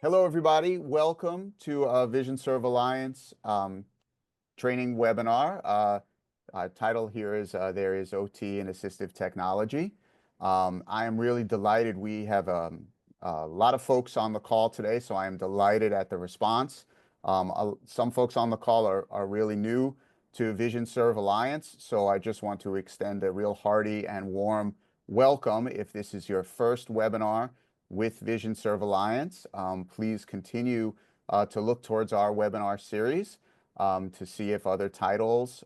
Hello, everybody. Welcome to Vision Serve Alliance training webinar. Title here is There is OT and Assistive Technology. I am really delighted. We have a lot of folks on the call today, so I am delighted at the response. Some folks on the call are really new to Vision Serve Alliance, so I just want to extend a real hearty and warm welcome if this is your first webinar with Vision Serve Alliance. Please continue to look towards our webinar series to see if other titles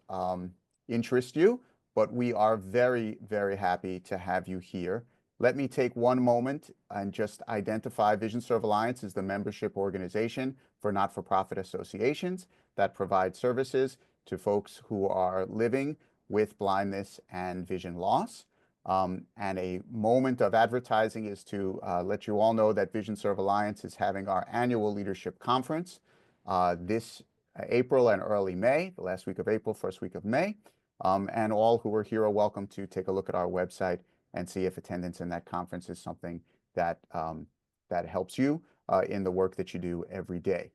interest you, but we are very, very happy to have you here. Let me take one moment and just identify Vision Serve Alliance as the membership organization for not-for-profit associations that provide services to folks who are living with blindness and vision loss. And a moment of advertising is to let you all know that Vision Serve Alliance is having our annual leadership conference this April and early May, the last week of April, first week of May. And all who are here are welcome to take a look at our website and see if attendance in that conference is something that, that helps you in the work that you do every day.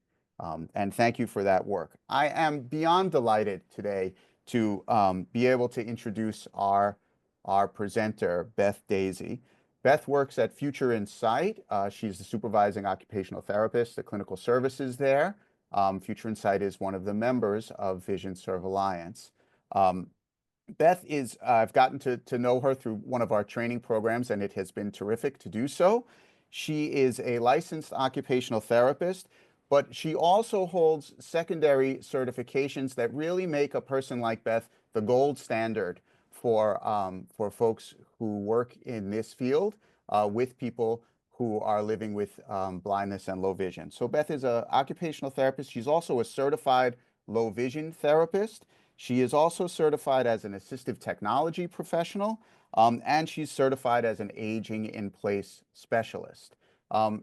And thank you for that work. I am beyond delighted today to be able to introduce our presenter, Beth Daisy. Beth works at Future Insight. She's the supervising occupational therapist, the clinical services there. Future Insight is one of the members of Vision Serve Alliance. Beth is, I've gotten to know her through one of our training programs, and it has been terrific to do so. She is a licensed occupational therapist, but she also holds secondary certifications that really make a person like Beth the gold standard for folks who work in this field with people who are living with blindness and low vision. So Beth is an occupational therapist. She's also a certified low vision therapist. She is also certified as an assistive technology professional, and she's certified as an aging in place specialist.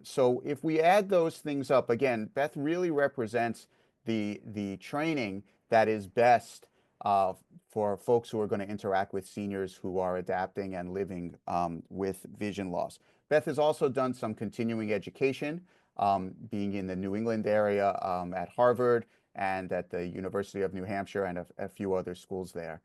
So if we add those things up, again, Beth really represents the training that is best for folks who are going to interact with seniors who are adapting and living with vision loss. Beth has also done some continuing education, being in the New England area at Harvard and at the University of New Hampshire and a few other schools there.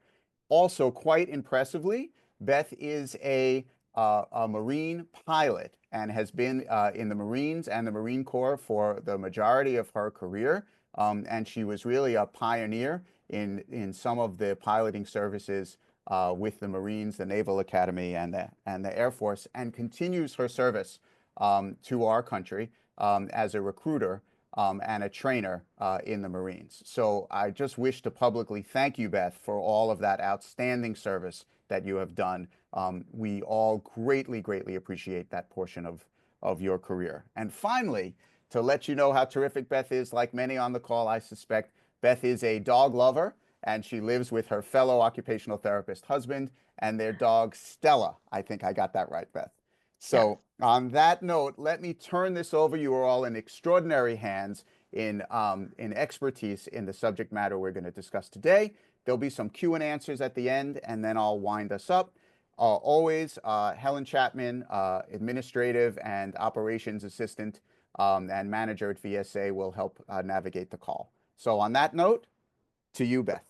Also, quite impressively, Beth is a Marine pilot and has been in the Marines and the Marine Corps for the majority of her career. And she was really a pioneer in some of the piloting services with the Marines, the Naval Academy, and the Air Force, and continues her service to our country as a recruiter and a trainer in the Marines. So I just wish to publicly thank you, Beth, for all of that outstanding service that you have done. We all greatly, greatly appreciate that portion of your career. And finally, to let you know how terrific Beth is, like many on the call, I suspect, Beth is a dog lover, and she lives with her fellow occupational therapist husband and their dog, Stella. I think I got that right, Beth. So on that note, let me turn this over. You are all in extraordinary hands in expertise in the subject matter we're going to discuss today. There'll be some Q and answers at the end, and then I'll wind us up. Always, Helen Chapman, administrative and operations assistant and manager at VSA, will help navigate the call. So on that note, to you, Beth.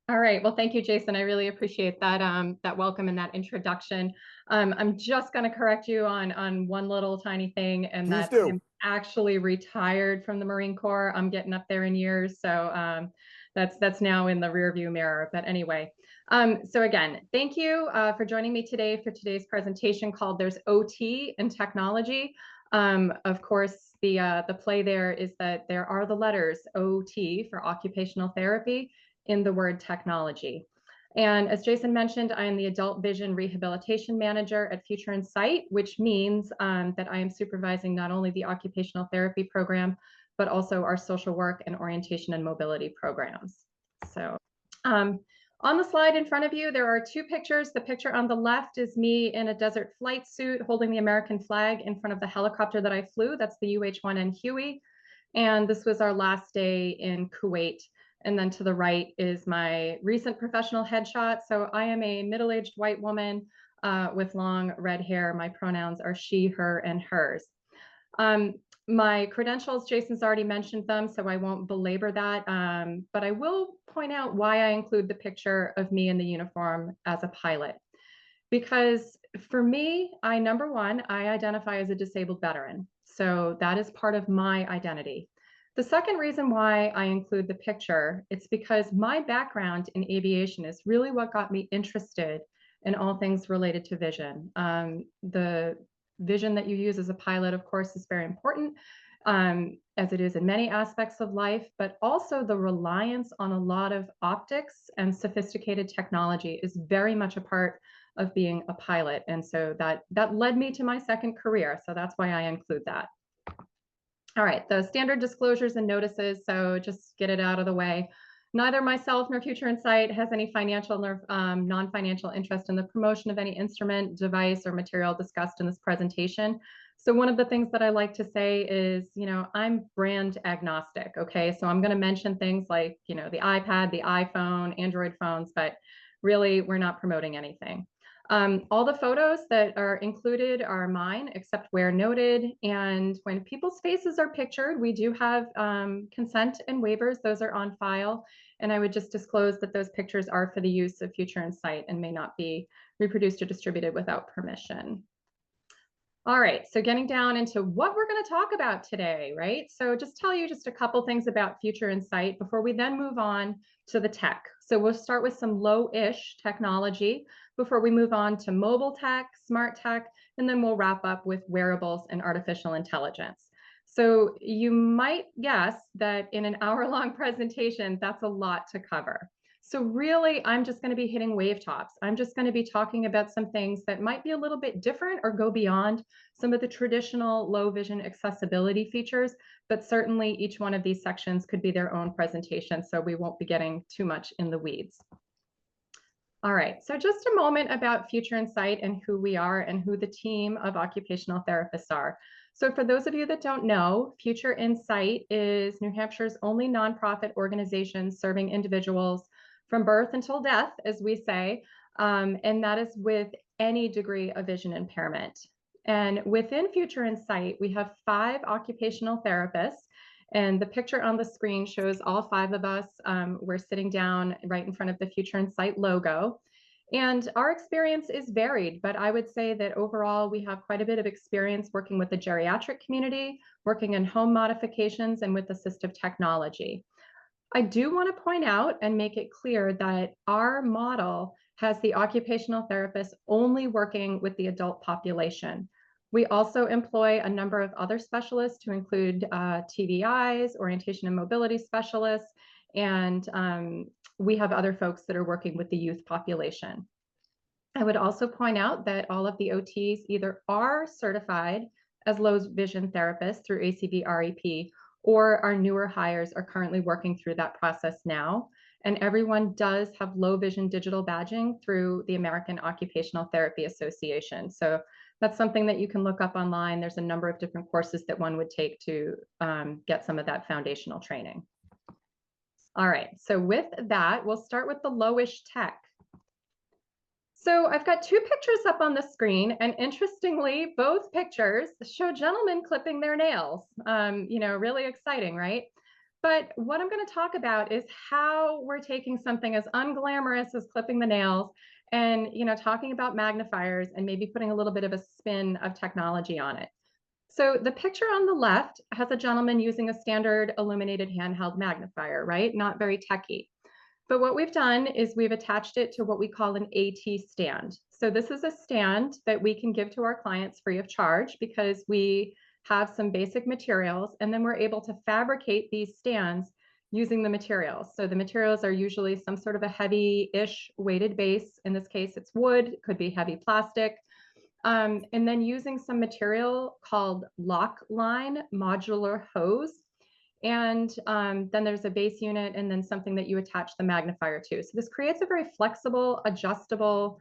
All right. Well, thank you, Jason. I really appreciate that that welcome and that introduction. I'm just going to correct you on one little tiny thing, and Please that do. I'm actually retired from the Marine Corps. I'm getting up there in years, so that's now in the rearview mirror. But anyway, so again, thank you for joining me today for today's presentation called "There's OT in Technology." Of course, the play there is that there are the letters OT for occupational therapy in the word technology. And as Jason mentioned, I am the Adult Vision Rehabilitation Manager at Future Insight, which means that I am supervising not only the occupational therapy program, but also our social work and orientation and mobility programs. So on the slide in front of you, there are two pictures. The picture on the left is me in a desert flight suit holding the American flag in front of the helicopter that I flew. That's the UH-1N Huey. And this was our last day in Kuwait. And then to the right is my recent professional headshot. So I am a middle-aged white woman with long red hair. My pronouns are she, her, and hers. My credentials, Jason's already mentioned them, so I won't belabor that. But I will point out why I include the picture of me in the uniform as a pilot. Because for me, number one, I identify as a disabled veteran. So that is part of my identity. The second reason why I include the picture, it's because my background in aviation is really what got me interested in all things related to vision. The vision that you use as a pilot, of course, is very important, as it is in many aspects of life, but also the reliance on a lot of optics and sophisticated technology is very much a part of being a pilot. And so that led me to my second career. So that's why I include that. All right, the standard disclosures and notices. So just get it out of the way. Neither myself nor Future Insight has any financial nor non-financial interest in the promotion of any instrument, device, or material discussed in this presentation. So one of the things that I like to say is, I'm brand agnostic, okay? So I'm gonna mention things like, the iPad, the iPhone, Android phones, but really we're not promoting anything. All the photos that are included are mine, except where noted. And when people's faces are pictured, we do have consent and waivers. Those are on file. And I would just disclose that those pictures are for the use of Future Insight and may not be reproduced or distributed without permission. All right, so getting down into what we're going to talk about today, right? So just tell you just a couple things about Future Insight before we then move on to the tech. So we'll start with some low-ish technology before we move on to mobile tech, smart tech, and then we'll wrap up with wearables and artificial intelligence. So you might guess that in an hour-long presentation, that's a lot to cover. So really, I'm just going to be hitting wave tops. I'm just going to be talking about some things that might be a little bit different or go beyond some of the traditional low vision accessibility features, but certainly each one of these sections could be their own presentation, so we won't be getting too much in the weeds. All right, so just a moment about Future Insight and who we are and who the team of occupational therapists are. So for those of you that don't know, Future Insight is New Hampshire's only nonprofit organization serving individuals from birth until death, as we say, and that is with any degree of vision impairment. And within Future Insight, we have 5 occupational therapists. And the picture on the screen shows all 5 of us. We're sitting down right in front of the Future Insight logo. And our experience is varied, but I would say that overall we have quite a bit of experience working with the geriatric community, working in home modifications, and with assistive technology. I do want to point out and make it clear that our model has the occupational therapist only working with the adult population. We also employ a number of other specialists to include TVIs, orientation and mobility specialists, and we have other folks that are working with the youth population. I would also point out that all of the OTs either are certified as low vision therapists through ACVREP, or our newer hires are currently working through that process now. And everyone does have low vision digital badging through the American Occupational Therapy Association. So that's something that you can look up online. There's a number of different courses that one would take to get some of that foundational training. All right, so with that, we'll start with the lowish tech. So I've got 2 pictures up on the screen, and interestingly, both pictures show gentlemen clipping their nails. Really exciting, right? But what I'm going to talk about is how we're taking something as unglamorous as clipping the nails and, talking about magnifiers and maybe putting a little bit of a spin of technology on it. So the picture on the left has a gentleman using a standard illuminated handheld magnifier, right? Not very techy. But what we've done is we've attached it to what we call an AT stand. So this is a stand that we can give to our clients free of charge because we have some basic materials, and then we're able to fabricate these stands using the materials. So the materials are usually some sort of a heavy-ish weighted base. In this case, it's wood, it could be heavy plastic. And then using some material called lock line modular hose. And then there's a base unit and then something that you attach the magnifier to. So this creates a very flexible, adjustable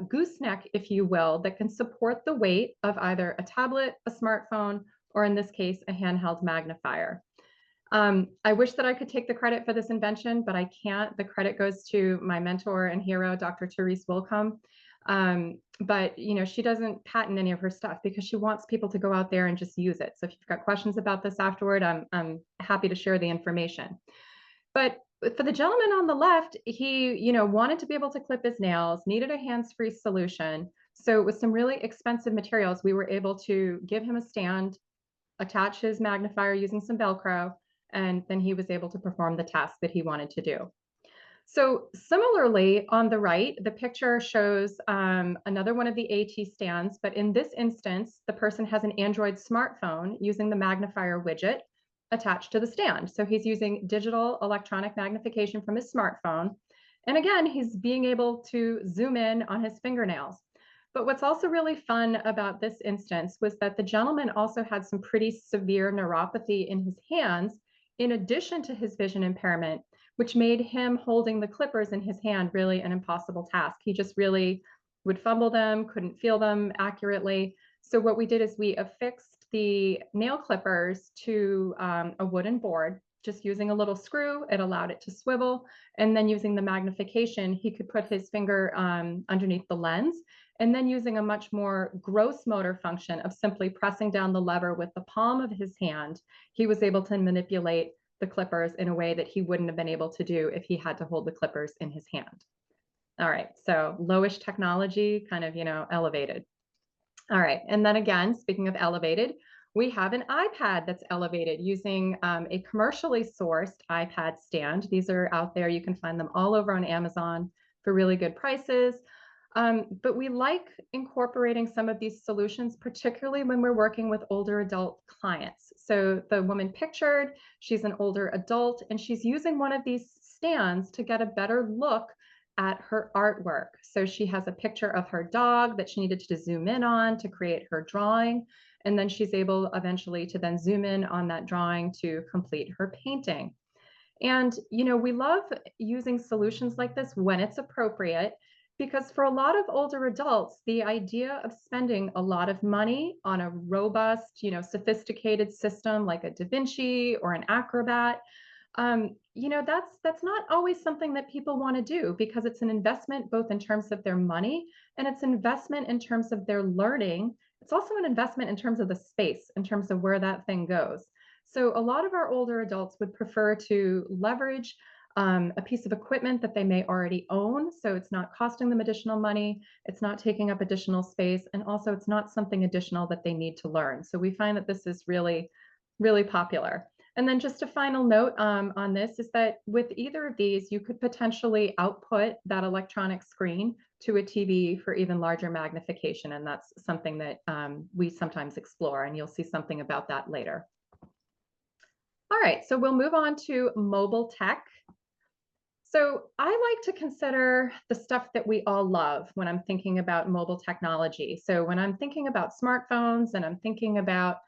gooseneck, if you will, that can support the weight of either a tablet, a smartphone, or in this case, a handheld magnifier. I wish that I could take the credit for this invention, but I can't. The credit goes to my mentor and hero, Dr. Therese Wilcombe. But she doesn't patent any of her stuff because she wants people to go out there and just use it. So if you've got questions about this afterward, I'm happy to share the information. But for the gentleman on the left, he, wanted to be able to clip his nails, needed a hands-free solution. So with some really expensive materials, we were able to give him a stand, attach his magnifier using some Velcro, and then he was able to perform the task that he wanted to do. So similarly, on the right, the picture shows another one of the AT stands, but in this instance, the person has an Android smartphone using the magnifier widget attached to the stand. So he's using digital electronic magnification from his smartphone. And again, he's being able to zoom in on his fingernails. But what's also really fun about this instance was that the gentleman also had some pretty severe neuropathy in his hands, in addition to his vision impairment, which made him holding the clippers in his hand really an impossible task. He just really would fumble them, couldn't feel them accurately. So what we did is we affixed the nail clippers to a wooden board, just using a little screw. It allowed it to swivel. And then using the magnification, he could put his finger underneath the lens. And then using a much more gross motor function of simply pressing down the lever with the palm of his hand, he was able to manipulate the clippers in a way that he wouldn't have been able to do if he had to hold the clippers in his hand. All right, so lowish technology, kind of, elevated. All right, and then again, speaking of elevated, we have an iPad that's elevated using a commercially sourced iPad stand. These are out there. You can find them all over on Amazon for really good prices. But we like incorporating some of these solutions, particularly when we're working with older adult clients. So the woman pictured, she's an older adult, and she's using one of these stands to get a better look at her artwork. So she has a picture of her dog that she needed to zoom in on to create her drawing. And then she's able eventually to then zoom in on that drawing to complete her painting. And, we love using solutions like this when it's appropriate, because for a lot of older adults, the idea of spending a lot of money on a robust, sophisticated system like a Da Vinci or an Acrobat, that's not always something that people want to do, because it's an investment both in terms of their money and it's an investment in terms of their learning. It's also an investment in terms of the space, in terms of where that thing goes. So a lot of our older adults would prefer to leverage a piece of equipment that they may already own. So it's not costing them additional money, it's not taking up additional space, and also it's not something additional that they need to learn. So we find that this is really, really popular. And then just a final note on this is that with either of these, you could potentially output that electronic screen to a TV for even larger magnification. And that's something that we sometimes explore, and you'll see something about that later. All right, so we'll move on to mobile tech. So I like to consider the stuff that we all love when I'm thinking about mobile technology. So when I'm thinking about smartphones and I'm thinking about,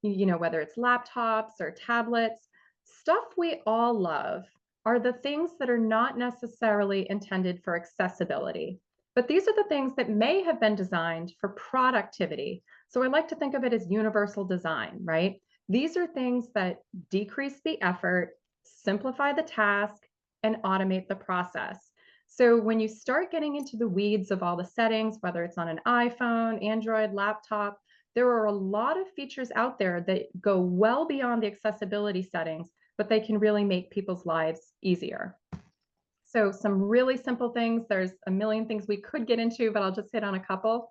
whether it's laptops or tablets, stuff we all love are the things that are not necessarily intended for accessibility. But these are the things that may have been designed for productivity. So I like to think of it as universal design, right? These are things that decrease the effort, simplify the task, and automate the process. So when you start getting into the weeds of all the settings, whether it's on an iPhone, Android, laptop, there are a lot of features out there that go well beyond the accessibility settings, but they can really make people's lives easier. So some really simple things. There's a million things we could get into, but I'll just hit on a couple.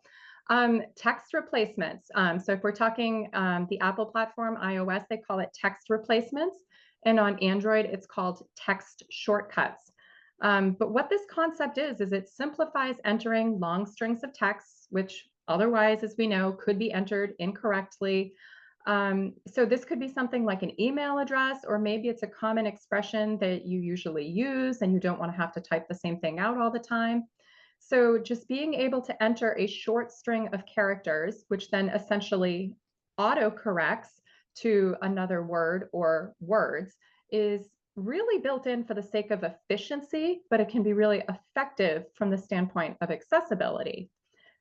Text replacements. So if we're talking the Apple platform, iOS, they call it text replacements. And on Android, it's called text shortcuts. But what this concept is it simplifies entering long strings of text, which otherwise, as we know, could be entered incorrectly. So this could be something like an email address, or maybe it's a common expression that you usually use and you don't want to have to type the same thing out all the time. So just being able to enter a short string of characters, which then essentially auto-corrects to another word or words, is really built in for the sake of efficiency, but it can be really effective from the standpoint of accessibility.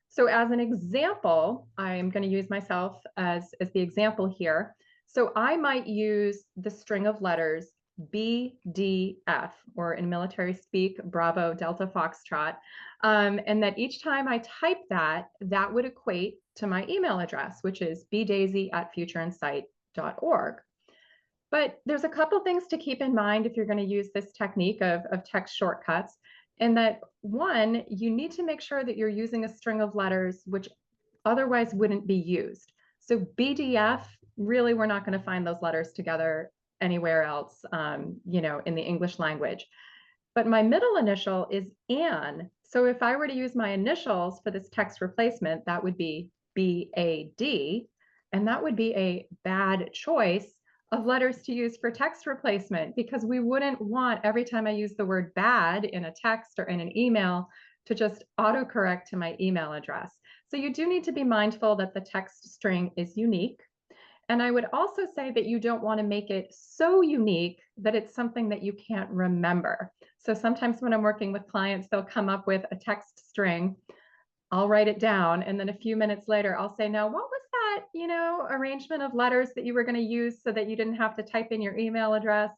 So as an example, I'm going to use myself as the example here. So I might use the string of letters BDF, or in military speak, Bravo Delta Foxtrot. And that each time I type that, that would equate to my email address, which is bdaisy@futureinsight.org. But there's a couple things to keep in mind if you're going to use this technique of text shortcuts. And that one, you need to make sure that you're using a string of letters which otherwise wouldn't be used. So BDF, really, we're not going to find those letters together anywhere else, you know, in the English language. But my middle initial is Ann. So if I were to use my initials for this text replacement, that would be BAD, and that would be a bad choice of letters to use for text replacement, because we wouldn't want every time I use the word bad in a text or in an email to just autocorrect to my email address. So you do need to be mindful that the text string is unique. And I would also say that you don't want to make it so unique that it's something that you can't remember. So sometimes when I'm working with clients, they'll come up with a text string. I'll write it down, and then a few minutes later, I'll say, now, what was that, you know, arrangement of letters that you were going to use so that you didn't have to type in your email address?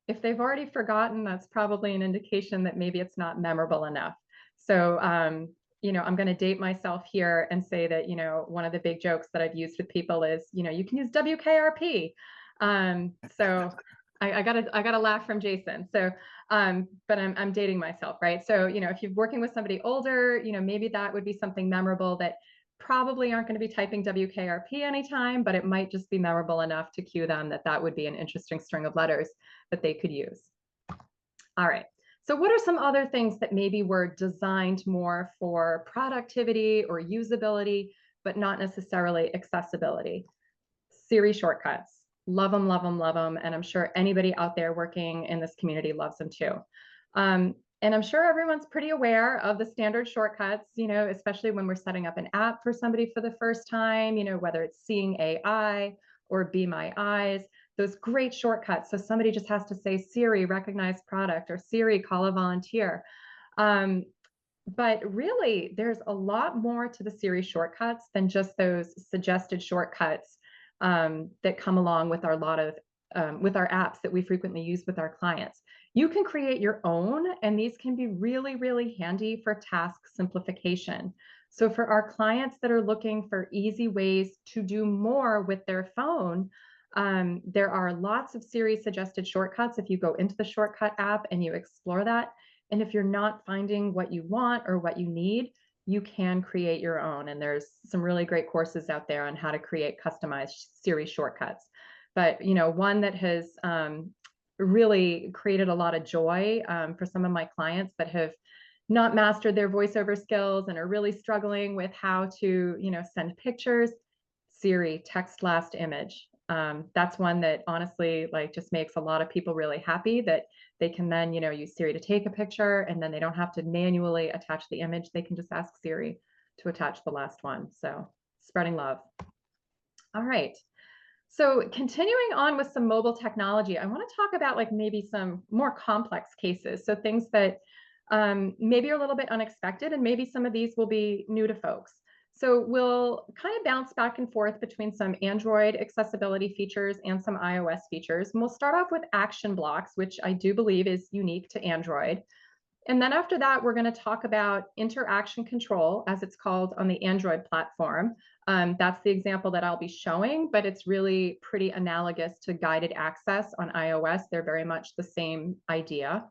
If they've already forgotten, that's probably an indication that maybe it's not memorable enough. So, you know, I'm going to date myself here and say that, you know, one of the big jokes that I've used with people is, you know, you can use WKRP. So I gotta laugh from Jason. So, but I'm dating myself, right? So, you know, if you're working with somebody older, you know, maybe that would be something memorable that probably aren't going to be typing WKRP anytime, but it might just be memorable enough to cue them that that would be an interesting string of letters that they could use. All right. So what are some other things that maybe were designed more for productivity or usability, but not necessarily accessibility? Siri shortcuts. Love them, love them, love them. And I'm sure anybody out there working in this community loves them too. And I'm sure everyone's pretty aware of the standard shortcuts, you know, especially when we're setting up an app for somebody for the first time, you know, whether it's Seeing AI or Be My Eyes, those great shortcuts. So somebody just has to say, Siri, recognize product, or Siri, call a volunteer. But really, there's a lot more to the Siri shortcuts than just those suggested shortcuts that come along with our with our apps that we frequently use with our clients. You can create your own, and these can be really, really handy for task simplification. So for our clients that are looking for easy ways to do more with their phone, there are lots of Siri suggested shortcuts if you go into the shortcut app and you explore that. And if you're not finding what you want or what you need, you can create your own. And there's some really great courses out there on how to create customized Siri shortcuts. But, you know, one that has really created a lot of joy for some of my clients that have not mastered their voiceover skills and are really struggling with how to, you know, send pictures. Siri, text last image. That's one that honestly, like, just makes a lot of people really happy that they can then, you know, use Siri to take a picture, and then they don't have to manually attach the image. They can just ask Siri to attach the last one. So spreading love. All right. So continuing on with some mobile technology, I want to talk about like maybe some more complex cases. So things that maybe are a little bit unexpected, and maybe some of these will be new to folks. So we'll kind of bounce back and forth between some Android accessibility features and some iOS features. And we'll start off with action blocks, which I do believe is unique to Android. And then after that, we're going to talk about interaction control, as it's called on the Android platform. That's the example that I'll be showing, but it's really pretty analogous to guided access on iOS. They're very much the same idea.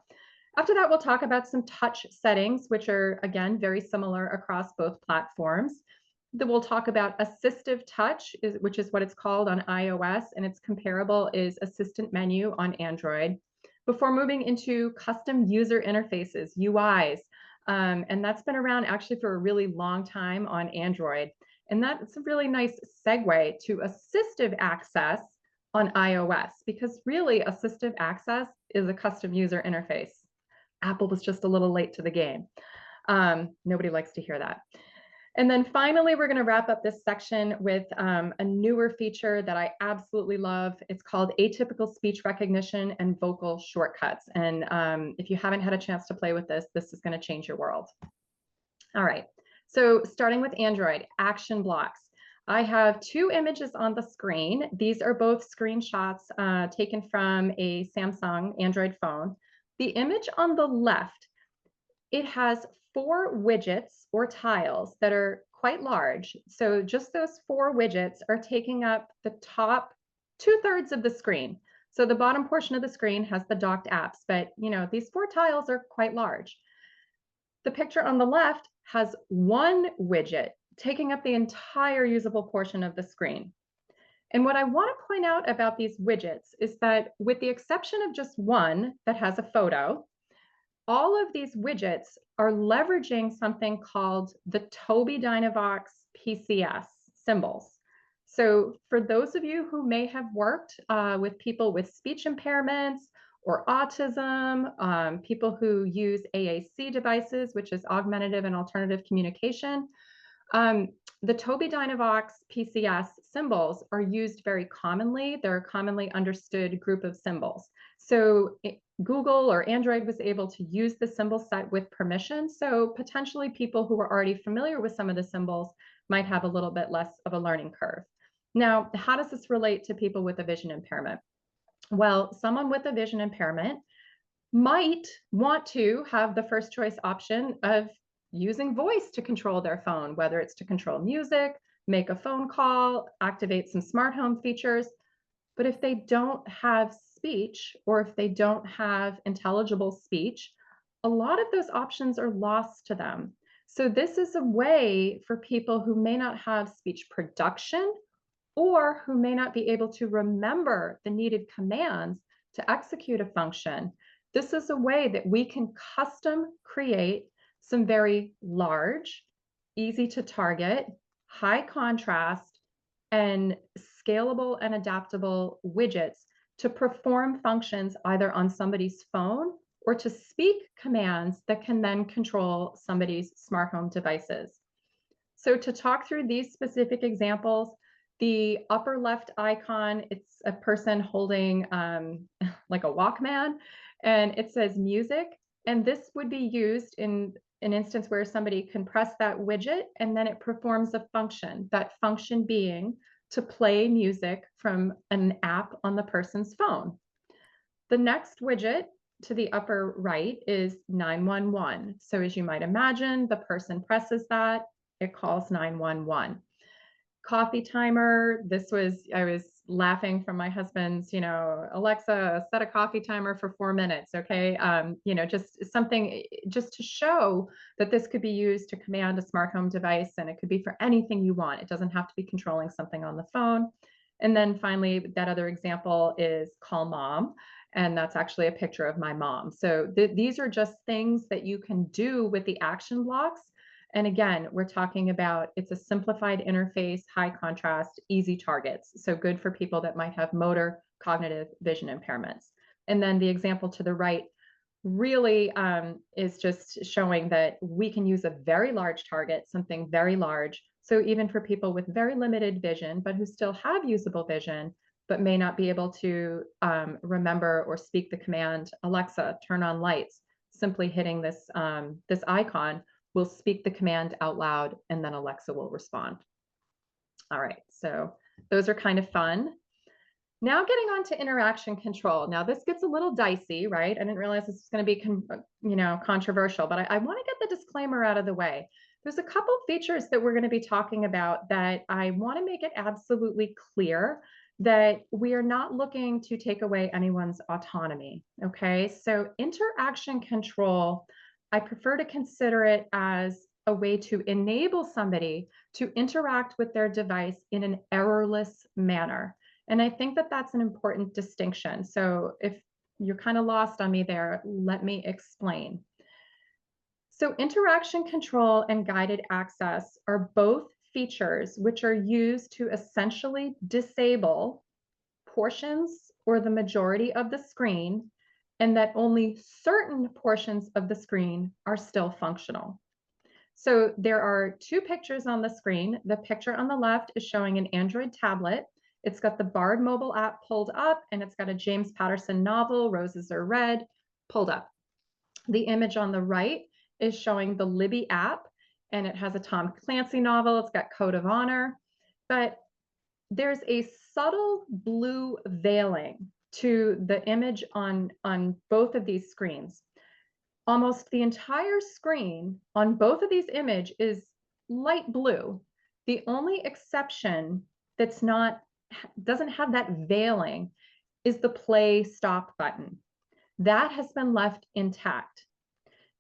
After that, we'll talk about some touch settings, which are, again, very similar across both platforms. Then we'll talk about assistive touch, which is what it's called on iOS, and its comparable is assistant menu on Android, before moving into custom user interfaces, UIs. And that's been around actually for a really long time on Android. And that's a really nice segue to assistive access on iOS, because really assistive access is a custom user interface. Apple was just a little late to the game. Nobody likes to hear that. And then finally, we're going to wrap up this section with a newer feature that I absolutely love. It's called atypical speech recognition and vocal shortcuts. And if you haven't had a chance to play with this, this is going to change your world. All right. So starting with Android, action blocks. I have two images on the screen. These are both screenshots taken from a Samsung Android phone. The image on the left, it has 4 widgets or tiles that are quite large. So just those 4 widgets are taking up the top 2/3 of the screen. So the bottom portion of the screen has the docked apps, but these 4 tiles are quite large. The picture on the left has 1 widget taking up the entire usable portion of the screen. And what I want to point out about these widgets is that, with the exception of just one that has a photo, all of these widgets are leveraging something called the Tobii Dynavox PCS symbols. So for those of you who may have worked with people with speech impairments or autism, people who use AAC devices, which is augmentative and alternative communication, the Tobii Dynavox PCS symbols are used very commonly. They're a commonly understood group of symbols. So Google or Android was able to use the symbol set with permission. So potentially people who are already familiar with some of the symbols might have a little bit less of a learning curve. Now, how does this relate to people with a vision impairment? Well, someone with a vision impairment might want to have the first choice option of using voice to control their phone, whether it's to control music, make a phone call, activate some smart home features. But if they don't have speech, or if they don't have intelligible speech, a lot of those options are lost to them. So this is a way for people who may not have speech production, or who may not be able to remember the needed commands to execute a function. This is a way that we can custom create some very large, easy to target, high contrast, and scalable and adaptable widgets to perform functions either on somebody's phone or to speak commands that can then control somebody's smart home devices. So to talk through these specific examples, the upper left icon, it's a person holding like a Walkman, and it says music. And this would be used in an instance where somebody can press that widget and then it performs a function, that function being to play music from an app on the person's phone. The next widget to the upper right is 911. So as you might imagine, the person presses that, it calls 911. Coffee timer, I was laughing from my husband's, Alexa, set a coffee timer for 4 minutes, okay? Just something just to show that this could be used to command a smart home device, and it could be for anything you want. It doesn't have to be controlling something on the phone. And then finally, that other example is call mom. And that's actually a picture of my mom. So these are just things that you can do with the action blocks. And again, we're talking about, it's a simplified interface, high contrast, easy targets. So good for people that might have motor, cognitive, vision impairments. And then the example to the right really is just showing that we can use a very large target, something very large. So even for people with very limited vision, but who still have usable vision, but may not be able to remember or speak the command, Alexa, turn on lights, simply hitting this icon will speak the command out loud, and then Alexa will respond. All right, so those are kind of fun. Now getting on to interaction control. Now this gets a little dicey, right? I didn't realize this was going to be controversial, but I want to get the disclaimer out of the way. There's a couple features that we're going to be talking about that I want to make it absolutely clear that we are not looking to take away anyone's autonomy, okay? So interaction control, I prefer to consider it as a way to enable somebody to interact with their device in an errorless manner. And I think that that's an important distinction. So if you're kind of lost on me there, let me explain. So interaction control and guided access are both features which are used to essentially disable portions or the majority of the screen, and that only certain portions of the screen are still functional. So there are two pictures on the screen. The picture on the left is showing an Android tablet. It's got the Bard mobile app pulled up, and it's got a James Patterson novel, Roses Are Red, pulled up. The image on the right is showing the Libby app, and it has a Tom Clancy novel. It's got Code of Honor. but there's a subtle blue veiling to the image on both of these screens. Almost the entire screen on both of these images is light blue. The only exception that's not, doesn't have that veiling is the play stop button. That has been left intact.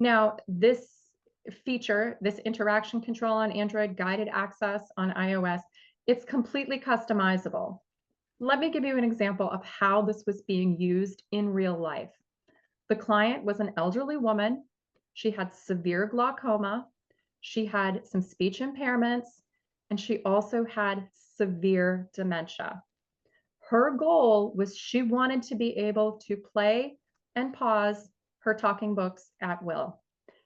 Now, this feature, this interaction control on Android, guided access on iOS, it's completely customizable. Let me give you an example of how this was being used in real life. The client was an elderly woman. She had severe glaucoma. She had some speech impairments, and she also had severe dementia. Her goal was she wanted to be able to play and pause her talking books at will.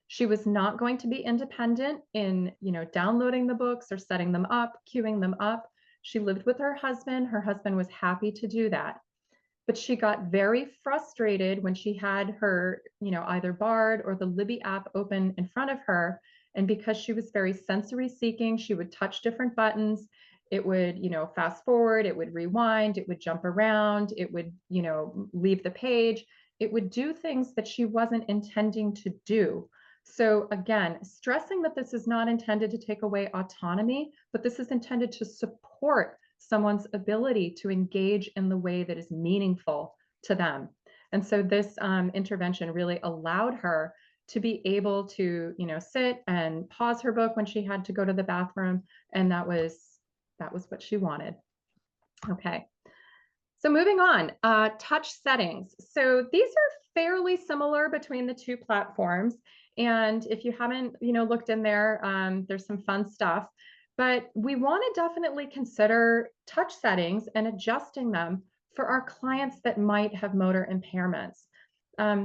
She was not going to be independent in, downloading the books or setting them up, queuing them up. She lived with her husband. Her husband was happy to do that. But she got very frustrated when she had her, either Bard or the Libby app open in front of her. And because she was very sensory seeking, she would touch different buttons. It would, fast forward, it would rewind, it would jump around, it would, leave the page. It would do things that she wasn't intending to do. So again, stressing that this is not intended to take away autonomy, but this is intended to support someone's ability to engage in the way that is meaningful to them. And so this intervention really allowed her to be able to, sit and pause her book when she had to go to the bathroom. And that was what she wanted. Okay. So moving on, touch settings. So these are fairly similar between the two platforms. And if you haven't, looked in there, there's some fun stuff. But we want to definitely consider touch settings and adjusting them for our clients that might have motor impairments.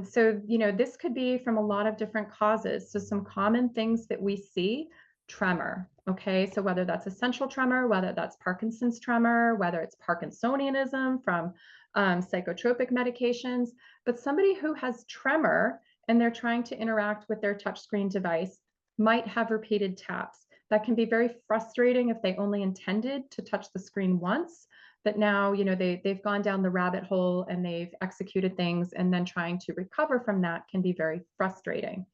So, this could be from a lot of different causes. So some common things that we see: tremor. Okay, so whether that's essential tremor, whether that's Parkinson's tremor, whether it's Parkinsonianism from psychotropic medications, but somebody who has tremor and they're trying to interact with their touchscreen device might have repeated taps. That can be very frustrating if they only intended to touch the screen once, but now, they've gone down the rabbit hole and they've executed things, and then trying to recover from that can be very frustrating.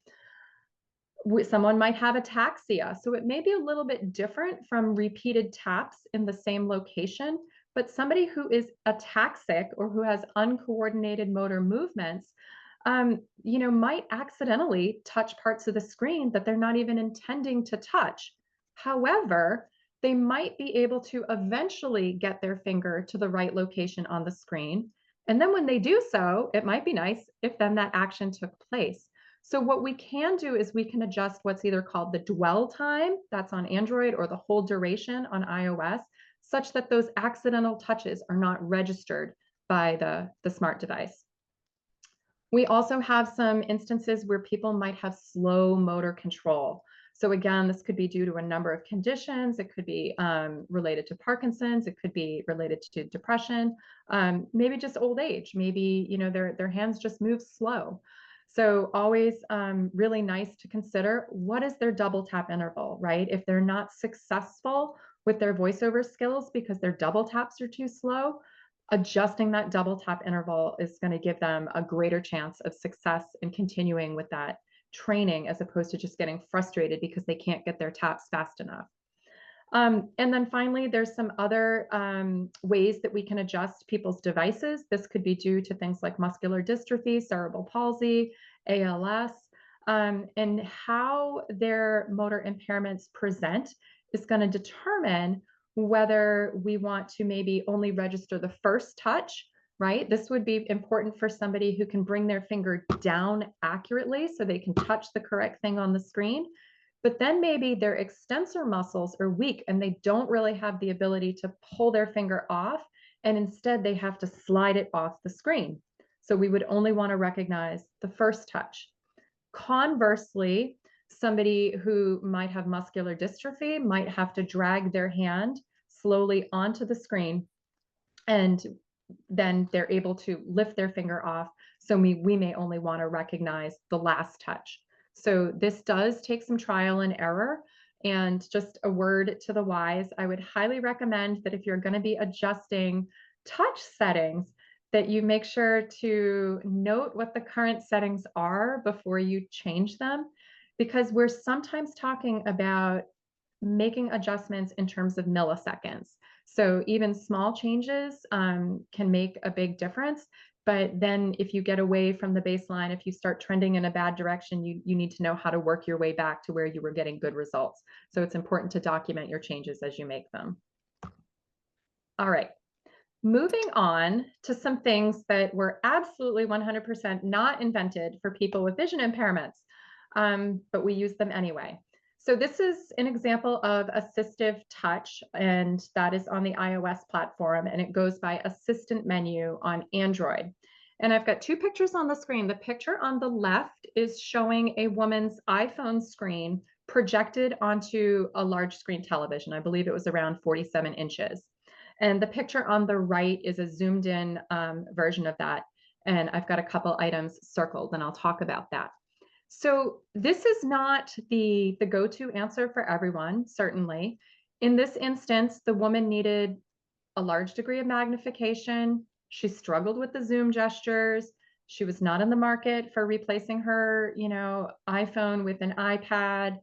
Someone might have ataxia, so it may be a little bit different from repeated taps in the same location, but somebody who is ataxic or who has uncoordinated motor movements, might accidentally touch parts of the screen that they're not even intending to touch. However, they might be able to eventually get their finger to the right location on the screen. And then when they do so, it might be nice if then that action took place. So what we can do is we can adjust what's either called the dwell time, that's on Android, or the hold duration on iOS, such that those accidental touches are not registered by the smart device. We also have some instances where people might have slow motor control. So again, this could be due to a number of conditions. It could be related to Parkinson's. It could be related to depression, maybe just old age. Maybe, their hands just move slow. So always really nice to consider, what is their double tap interval, right? If they're not successful with their voiceover skills because their double taps are too slow, adjusting that double tap interval is going to give them a greater chance of success in continuing with that training, as opposed to just getting frustrated because they can't get their taps fast enough. And then finally, there's some other ways that we can adjust people's devices. This could be due to things like muscular dystrophy, cerebral palsy, ALS, and how their motor impairments present is going to determine whether we want to maybe only register the first touch, right? This would be important for somebody who can bring their finger down accurately so they can touch the correct thing on the screen. But then maybe their extensor muscles are weak and they don't really have the ability to pull their finger off, and instead they have to slide it off the screen. So we would only want to recognize the first touch. Conversely, somebody who might have muscular dystrophy might have to drag their hand slowly onto the screen, and then they're able to lift their finger off. So we may only want to recognize the last touch. So this does take some trial and error. And just a word to the wise, I would highly recommend that if you're going to be adjusting touch settings, that you make sure to note what the current settings are before you change them, because we're sometimes talking about making adjustments in terms of milliseconds. So even small changes can make a big difference. But then if you get away from the baseline, if you start trending in a bad direction, you need to know how to work your way back to where you were getting good results. So it's important to document your changes as you make them. All right. Moving on to some things that were absolutely 100% not invented for people with vision impairments, but we use them anyway. So this is an example of assistive touch, and that is on the iOS platform, and it goes by Assistant menu on Android. And I've got two pictures on the screen. The picture on the left is showing a woman's iPhone screen projected onto a large screen television. I believe it was around 47 inches. And the picture on the right is a zoomed in version of that. And I've got a couple items circled, and I'll talk about that. So this is not the go-to answer for everyone, certainly. In this instance, the woman needed a large degree of magnification. She struggled with the zoom gestures. She was not in the market for replacing her, iPhone with an iPad.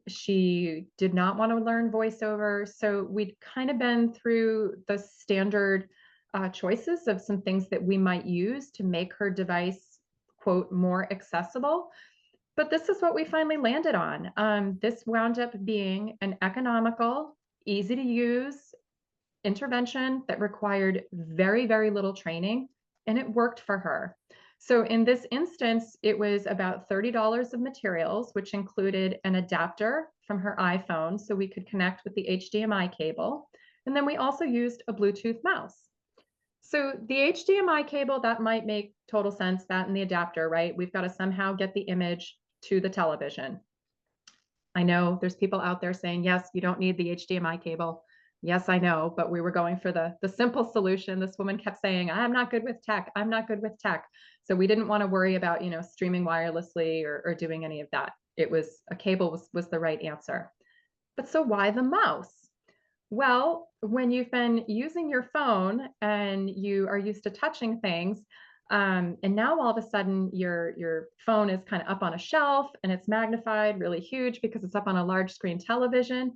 She did not want to learn voiceover. So we'd kind of been through the standard choices of some things that we might use to make her device, quote, more accessible. But this is what we finally landed on. This wound up being an economical, easy to use intervention that required very, very little training, and it worked for her. So in this instance, it was about $30 of materials, which included an adapter from her iPhone so we could connect with the HDMI cable. And then we also used a Bluetooth mouse. So the HDMI cable, that might make total sense, that and the adapter, right? We've got to somehow get the image to the television. I know there's people out there saying, yes, you don't need the HDMI cable. Yes, I know, but we were going for the simple solution. This woman kept saying, I'm not good with tech. I'm not good with tech. So we didn't want to worry about, streaming wirelessly or doing any of that. It was a cable was the right answer. But so why the mouse? Well, when you've been using your phone and you are used to touching things, and now all of a sudden your phone is kind of up on a shelf and it's magnified really huge because it's up on a large screen television.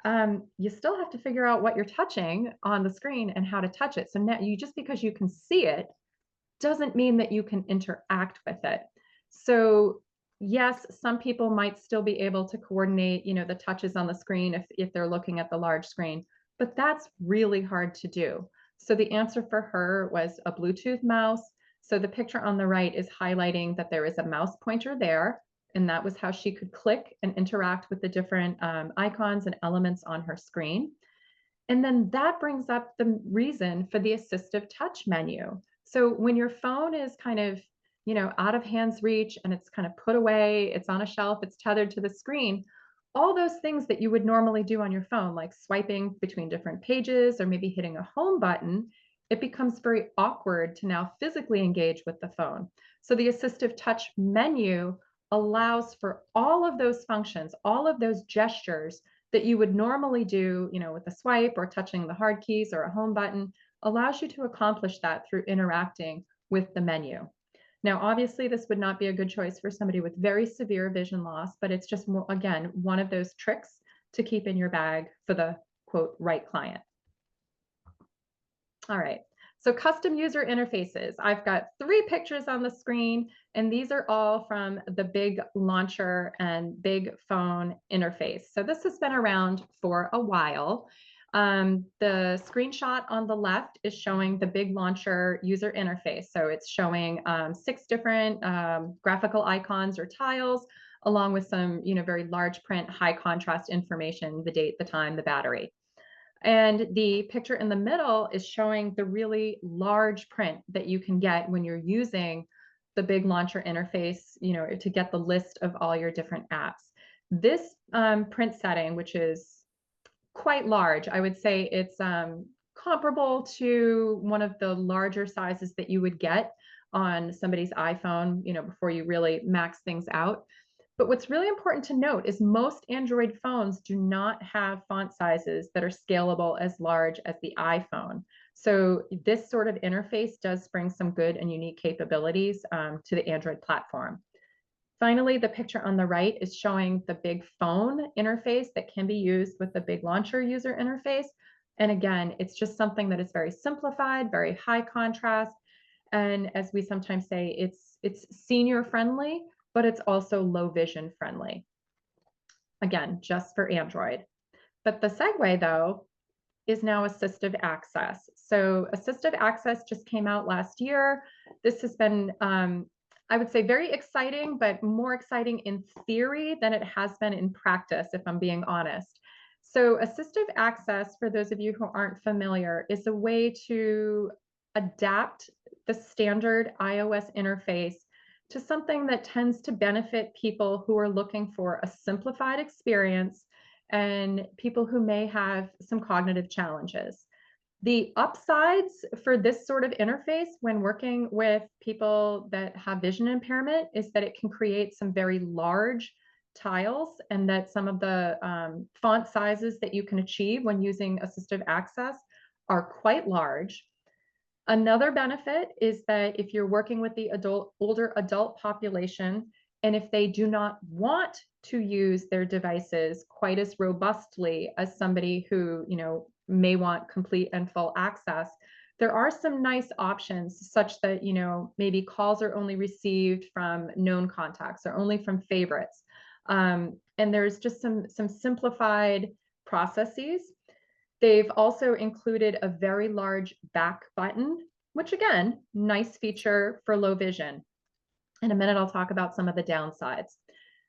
You still have to figure out what you're touching on the screen and how to touch it. So now just because you can see it doesn't mean that you can interact with it. So yes, some people might still be able to coordinate, the touches on the screen if they're looking at the large screen, but that's really hard to do. So the answer for her was a Bluetooth mouse. So the picture on the right is highlighting that there is a mouse pointer there, and that was how she could click and interact with the different icons and elements on her screen. And then that brings up the reason for the assistive touch menu. So when your phone is kind of, out of hand's reach and it's kind of put away, it's on a shelf, it's tethered to the screen, all those things that you would normally do on your phone, like swiping between different pages or maybe hitting a home button, it becomes very awkward to now physically engage with the phone. So the assistive touch menu allows for all of those functions, all of those gestures that you would normally do, with a swipe or touching the hard keys or a home button, allows you to accomplish that through interacting with the menu. Now, obviously, this would not be a good choice for somebody with very severe vision loss, but it's just, again, one of those tricks to keep in your bag for the, quote, right client. All right. So custom user interfaces. I've got 3 pictures on the screen, and these are all from the Big Launcher and Big Phone interface. So this has been around for a while. The screenshot on the left is showing the Big Launcher user interface. So it's showing 6 different graphical icons or tiles, along with some, very large print, high contrast information, the date, the time, the battery. And the picture in the middle is showing the really large print that you can get when you're using the Big Launcher interface, to get the list of all your different apps. This print setting, which is quite large, I would say it's comparable to one of the larger sizes that you would get on somebody's iPhone, before you really max things out. But what's really important to note is most Android phones do not have font sizes that are scalable as large as the iPhone. So this sort of interface does bring some good and unique capabilities to the Android platform. Finally, the picture on the right is showing the big phone interface that can be used with the big launcher user interface. And again, it's just something that is very simplified, very high contrast. And as we sometimes say, it's senior friendly, but it's also low vision friendly. Again, just for Android. But the segue though is now assistive access. So assistive access just came out last year. This has been, I would say, very exciting, but more exciting in theory than it has been in practice, if I'm being honest. So assistive access, for those of you who aren't familiar, is a way to adapt the standard iOS interface to something that tends to benefit people who are looking for a simplified experience and people who may have some cognitive challenges. The upsides for this sort of interface when working with people that have vision impairment is that it can create some very large tiles, and that some of the font sizes that you can achieve when using assistive access are quite large. Another benefit is that if you're working with the older adult population, and if they do not want to use their devices quite as robustly as somebody who, may want complete and full access, there are some nice options such that, maybe calls are only received from known contacts or only from favorites. And there's just some simplified processes. They've also included a very large back button, which again, nice feature for low vision. In a minute, I'll talk about some of the downsides.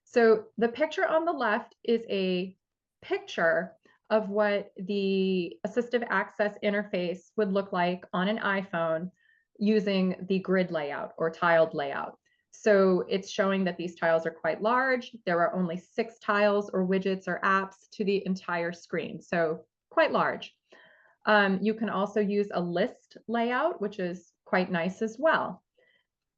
So the picture on the left is a picture of what the assistive access interface would look like on an iPhone using the grid layout or tiled layout. So it's showing that these tiles are quite large. There are only 6 tiles or widgets or apps to the entire screen. So quite large. You can also use a list layout, which is quite nice as well.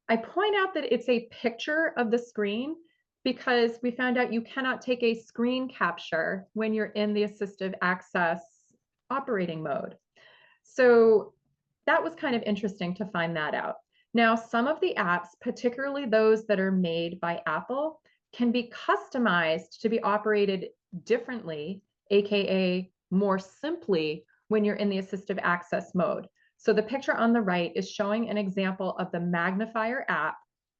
I point out that it's a picture of the screen because we found out you cannot take a screen capture when you're in the assistive access operating mode. So that was kind of interesting to find that out. Now, some of the apps, particularly those that are made by Apple, can be customized to be operated differently, AKA more simply, when you're in the assistive access mode. So the picture on the right is showing an example of the magnifier app.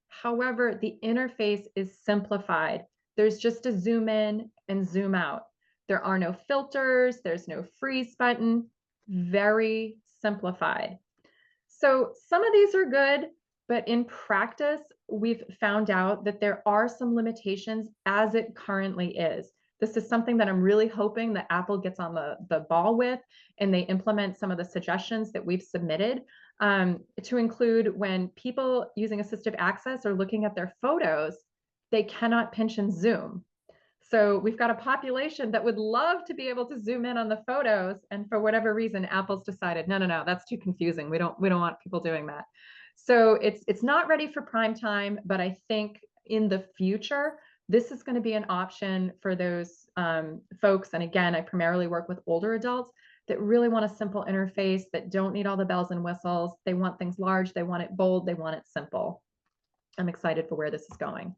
However, the interface is simplified. There's just a zoom in and zoom out. There are no filters, there's no freeze button, very simplified. So some of these are good, but in practice, we've found out that there are some limitations as it currently is. This is something that I'm really hoping that Apple gets on the ball with, and they implement some of the suggestions that we've submitted to include when people using assistive access are looking at their photos, they cannot pinch and zoom. So we've got a population that would love to be able to zoom in on the photos, and for whatever reason, Apple's decided, no, that's too confusing. We don't want people doing that. So it's not ready for prime time, but I think in the future, this is going to be an option for those folks. And again, I primarily work with older adults that really want a simple interface, that don't need all the bells and whistles. They want things large, they want it bold, they want it simple. I'm excited for where this is going,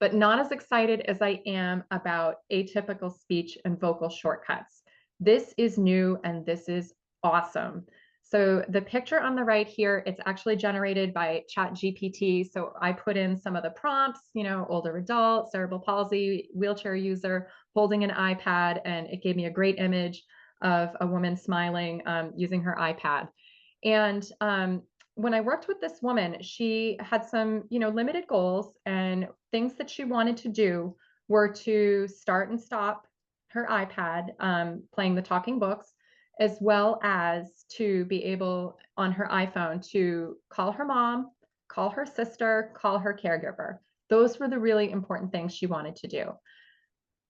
but not as excited as I am about atypical speech and vocal shortcuts. This is new and this is awesome. So the picture on the right here, it's actually generated by ChatGPT. So I put in some of the prompts, older adult, cerebral palsy, wheelchair user, holding an iPad, and it gave me a great image of a woman smiling using her iPad. And when I worked with this woman, she had some, limited goals, and things that she wanted to do were to start and stop her iPad, playing the talking books, as well as to be able on her iPhone to call her mom, call her sister, call her caregiver. Those were the really important things she wanted to do.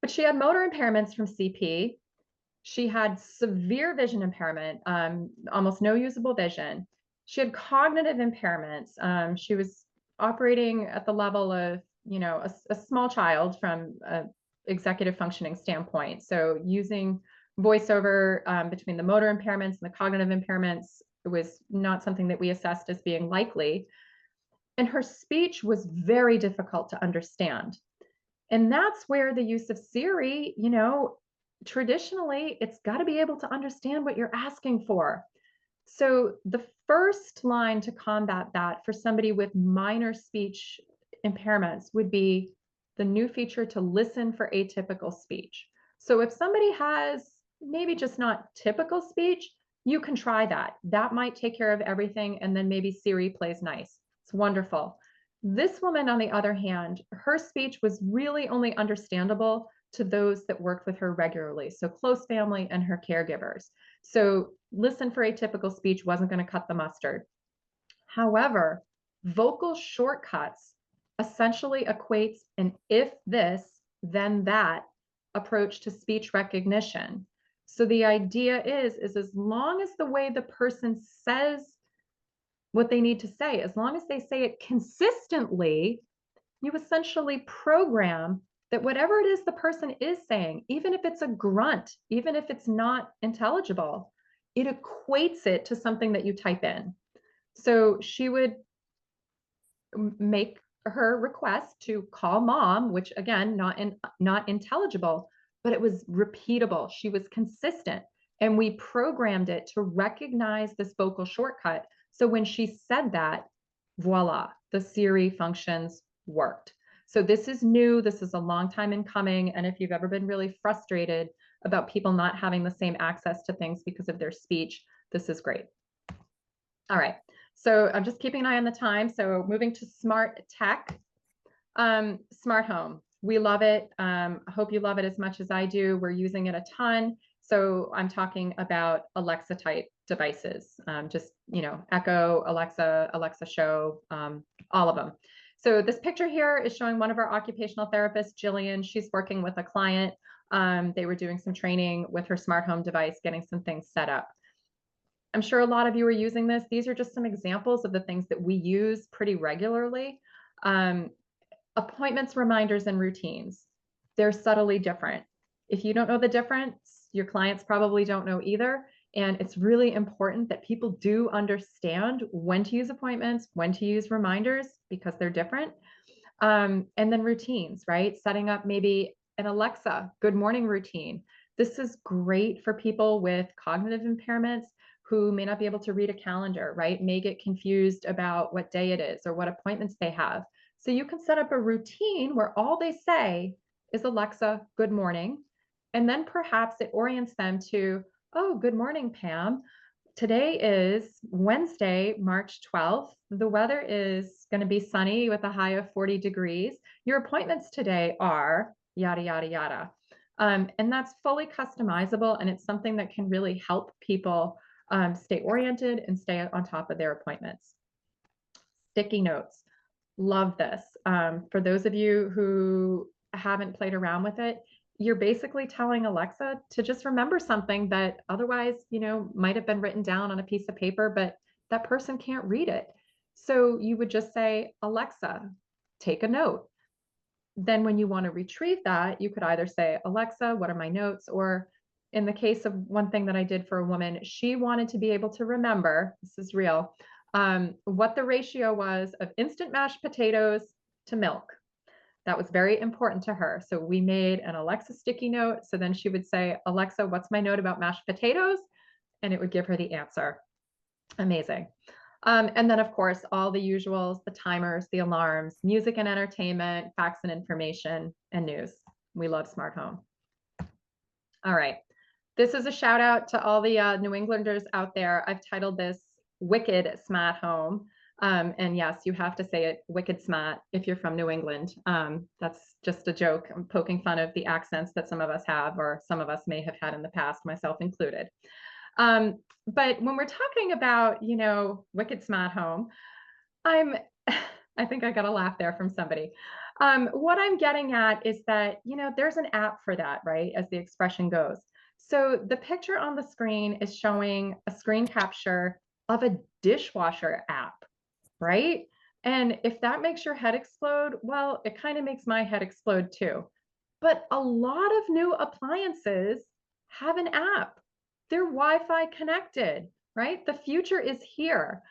But she had motor impairments from CP. She had severe vision impairment, almost no usable vision. She had cognitive impairments. She was operating at the level of a small child from an executive functioning standpoint. So using voiceover between the motor impairments and the cognitive impairments was not something that we assessed as being likely. And her speech was very difficult to understand. And that's where the use of Siri, traditionally, it's got to be able to understand what you're asking for. So the first line to combat that for somebody with minor speech impairments would be the new feature to listen for atypical speech. So if somebody has maybe just not typical speech, you can try that. That might take care of everything. And then maybe Siri plays nice. It's wonderful. This woman, on the other hand, her speech was really only understandable to those that worked with her regularly. So close family and her caregivers. So listen for atypical speech wasn't going to cut the mustard. However, vocal shortcuts essentially equates an if this, then that approach to speech recognition. So the idea is as long as the way the person says what they need to say, as long as they say it consistently, you essentially program that whatever it is the person is saying, even if it's a grunt, even if it's not intelligible, it equates it to something that you type in. So she would make her request to call mom, which again, not intelligible, but it was repeatable. She was consistent. And we programmed it to recognize this vocal shortcut. So when she said that, voila, the Siri functions worked. So this is new. This is a long time in coming. And if you've ever been really frustrated about people not having the same access to things because of their speech, this is great. All right. So I'm just keeping an eye on the time. So moving to smart tech, smart home. We love it. I hope you love it as much as I do. We're using it a ton. So I'm talking about Alexa type devices, just, Echo, Alexa, Alexa Show, all of them. So this picture here is showing one of our occupational therapists, Jillian. She's working with a client. They were doing some training with her smart home device, getting some things set up. I'm sure a lot of you are using this. These are just some examples of the things that we use pretty regularly. Appointments, reminders, and routines. They're subtly different. If you don't know the difference, your clients probably don't know either. And it's really important that people do understand when to use appointments, when to use reminders, because they're different. And then routines, right? Setting up maybe an Alexa good morning routine. This is great for people with cognitive impairments who may not be able to read a calendar, right? May get confused about what day it is or what appointments they have. So you can set up a routine where all they say is Alexa, good morning. And then perhaps it orients them to, oh, good morning, Pam. Today is Wednesday, March 12th. The weather is going to be sunny with a high of 40 degrees. Your appointments today are yada, yada, yada. And that's fully customizable, and it's something that can really help people stay oriented and stay on top of their appointments. Sticky notes. Love this. For those of you who haven't played around with it, you're basically telling Alexa to just remember something that otherwise, might have been written down on a piece of paper, but that person can't read it. So you would just say, Alexa, take a note. Then when you want to retrieve that, you could either say, Alexa, what are my notes? Or in the case of one thing that I did for a woman, she wanted to be able to remember, this is real, what the ratio was of instant mashed potatoes to milk. That was very important to her. So we made an Alexa sticky note. So then she would say, Alexa, what's my note about mashed potatoes? And it would give her the answer. Amazing. And then, of course, all the usuals, the timers, the alarms, music and entertainment, facts and information, and news. We love smart home. All right. This is a shout out to all the New Englanders out there. I've titled this Wicked Smart Home. And yes, you have to say it wicked smart if you're from New England. That's just a joke. I'm poking fun of the accents that some of us have, or some of us may have had in the past, myself included. But when we're talking about, wicked smart home, I think I got a laugh there from somebody. What I'm getting at is that, there's an app for that, right? As the expression goes. So the picture on the screen is showing a screen capture of a dishwasher app, right? And if that makes your head explode, well, it kind of makes my head explode too. But a lot of new appliances have an app. They're Wi-Fi connected, right? The future is here.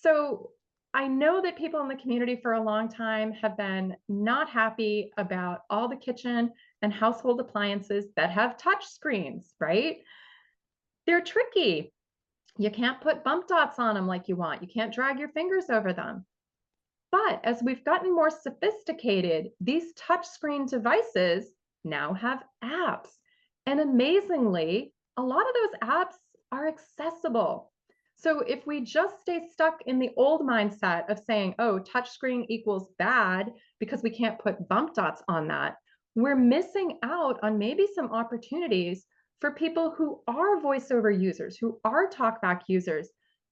So I know that people in the community for a long time have been not happy about all the kitchen and household appliances that have touch screens, right? They're tricky. You can't put bump dots on them like you want. You can't drag your fingers over them. But as we've gotten more sophisticated, these touchscreen devices now have apps. And amazingly, a lot of those apps are accessible. So if we just stay stuck in the old mindset of saying, oh, touchscreen equals bad because we can't put bump dots on that, we're missing out on maybe some opportunities for people who are voiceover users, who are talkback users,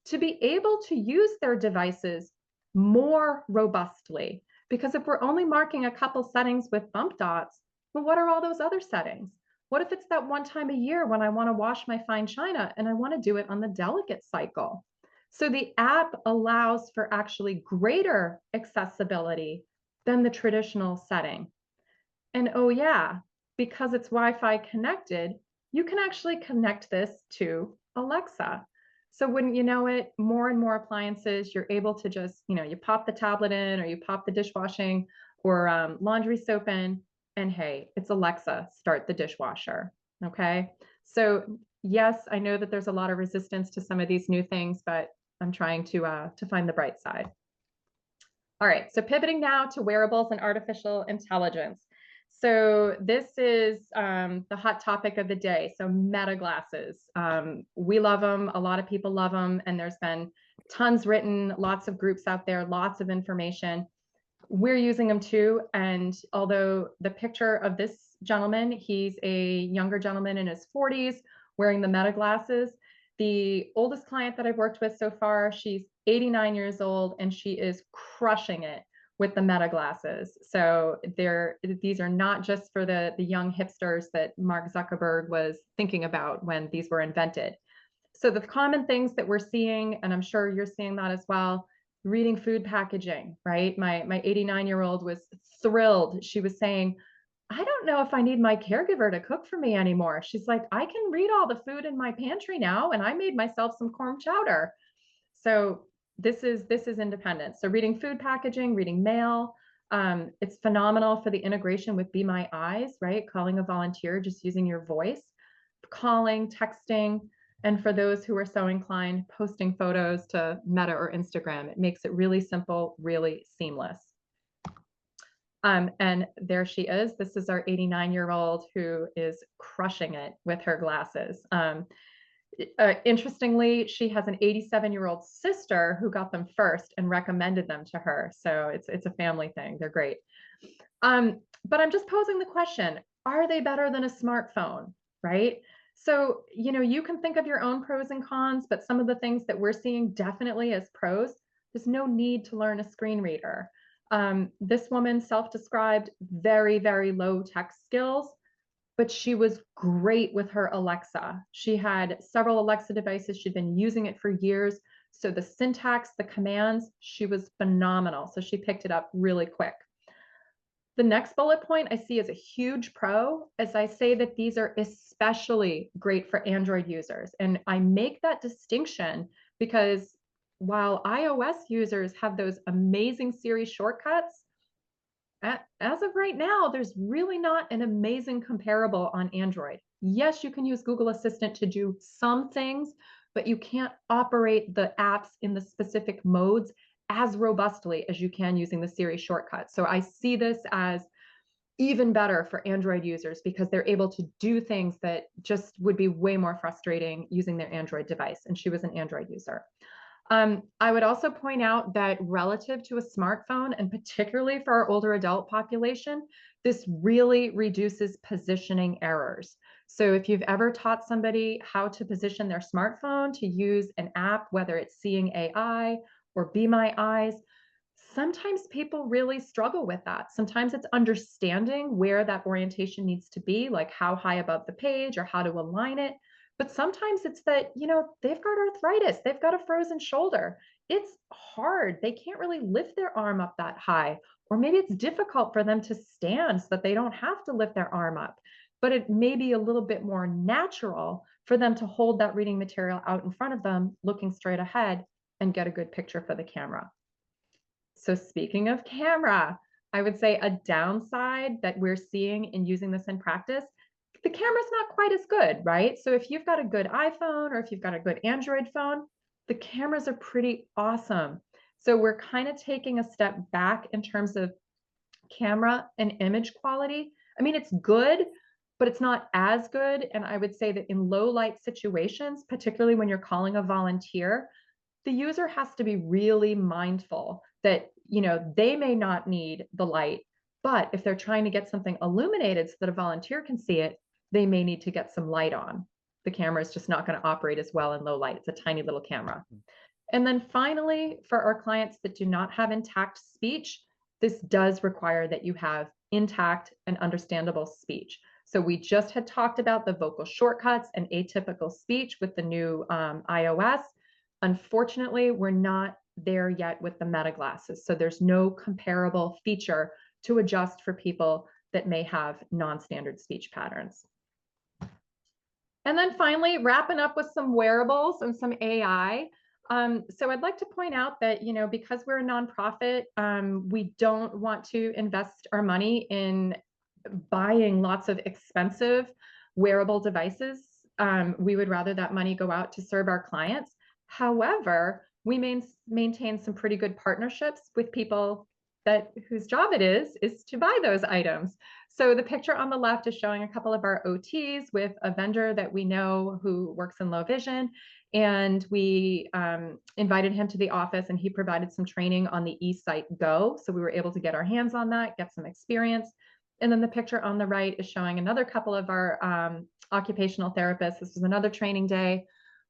to be able to use their devices more robustly. Because if we're only marking a couple settings with bump dots, well, what are all those other settings? What if it's that one time a year when I want to wash my fine china and I want to do it on the delicate cycle? So the app allows for actually greater accessibility than the traditional setting. And oh yeah, because it's Wi-Fi connected, you can actually connect this to Alexa. So wouldn't you know it, more and more appliances, you're able to just, you pop the tablet in or you pop the dishwashing or laundry soap in, and hey, it's Alexa, start the dishwasher. Okay. So yes, I know that there's a lot of resistance to some of these new things, but I'm trying to find the bright side. All right, so pivoting now to wearables and artificial intelligence. So this is the hot topic of the day. So Meta glasses, we love them. A lot of people love them, and there's been tons written, lots of groups out there, lots of information. We're using them too. And although the picture of this gentleman, he's a younger gentleman in his 40s wearing the Meta glasses. The oldest client that I've worked with so far, she's 89 years old and she is crushing it with the Meta glasses. So these are not just for the young hipsters that Mark Zuckerberg was thinking about when these were invented. So the common things that we're seeing, and I'm sure you're seeing that as well, reading food packaging, right? My 89-year-old was thrilled. She was saying, I don't know if I need my caregiver to cook for me anymore. She's like, I can read all the food in my pantry now, and I made myself some corn chowder. So this is independence. So reading food packaging, reading mail, it's phenomenal for the integration with Be My Eyes, right? Calling a volunteer, just using your voice, calling, texting, and for those who are so inclined, posting photos to Meta or Instagram. It makes it really simple, really seamless. And there she is. This is our 89-year-old who is crushing it with her glasses. Interestingly, she has an 87-year-old sister who got them first and recommended them to her. So it's a family thing. They're great. But I'm just posing the question, are they better than a smartphone, right? So, you can think of your own pros and cons, but some of the things that we're seeing definitely as pros, there's no need to learn a screen reader. This woman self-described very, very low tech skills, but she was great with her Alexa. She had several Alexa devices. She'd been using it for years. So the syntax, the commands, she was phenomenal. So she picked it up really quick. The next bullet point I see as a huge pro, as I say that these are especially great for Android users. And I make that distinction because while iOS users have those amazing Siri shortcuts, as of right now, there's really not an amazing comparable on Android. Yes, you can use Google Assistant to do some things, but you can't operate the apps in the specific modes as robustly as you can using the Siri shortcut. So I see this as even better for Android users because they're able to do things that just would be way more frustrating using their Android device. And she was an Android user. I would also point out that relative to a smartphone, and particularly for our older adult population, this really reduces positioning errors. So if you've ever taught somebody how to position their smartphone to use an app, whether it's Seeing AI or Be My Eyes, sometimes people really struggle with that. Sometimes it's understanding where that orientation needs to be, like how high above the page or how to align it. But sometimes it's that, they've got arthritis, they've got a frozen shoulder. it's hard. They can't really lift their arm up that high, or maybe it's difficult for them to stand so that they don't have to lift their arm up. But it may be a little bit more natural for them to hold that reading material out in front of them, looking straight ahead, and get a good picture for the camera. So speaking of camera, I would say a downside that we're seeing in using this in practice, the camera's not quite as good, right? So if you've got a good iPhone or if you've got a good Android phone, the cameras are pretty awesome. So we're kind of taking a step back in terms of camera and image quality. I mean, it's good, but it's not as good. And I would say that in low light situations, particularly when you're calling a volunteer, the user has to be really mindful that, they may not need the light, but if they're trying to get something illuminated so that a volunteer can see it, they may need to get some light on. The camera is just not going to operate as well in low light. It's a tiny little camera. And then finally, for our clients that do not have intact speech, this does require that you have intact and understandable speech. So we just had talked about the vocal shortcuts and atypical speech with the new iOS. Unfortunately, we're not there yet with the Meta glasses. So there's no comparable feature to adjust for people that may have non-standard speech patterns. And then finally, wrapping up with some wearables and some AI. So I'd like to point out that, because we're a nonprofit, we don't want to invest our money in buying lots of expensive wearable devices. We would rather that money go out to serve our clients. However, we maintain some pretty good partnerships with people whose job it is to buy those items. So the picture on the left is showing a couple of our OTs with a vendor that we know who works in low vision. And we invited him to the office, and he provided some training on the eSight Go. So we were able to get our hands on that, get some experience. And then the picture on the right is showing another couple of our occupational therapists. This was another training day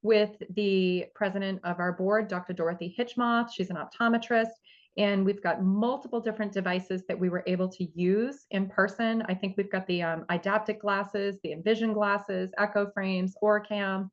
with the president of our board, Dr. Dorothy Hitchmoth. She's an optometrist. And we've got multiple different devices that we were able to use in person. I think we've got the Idaptic glasses, the Envision glasses, Echo frames, Orcam.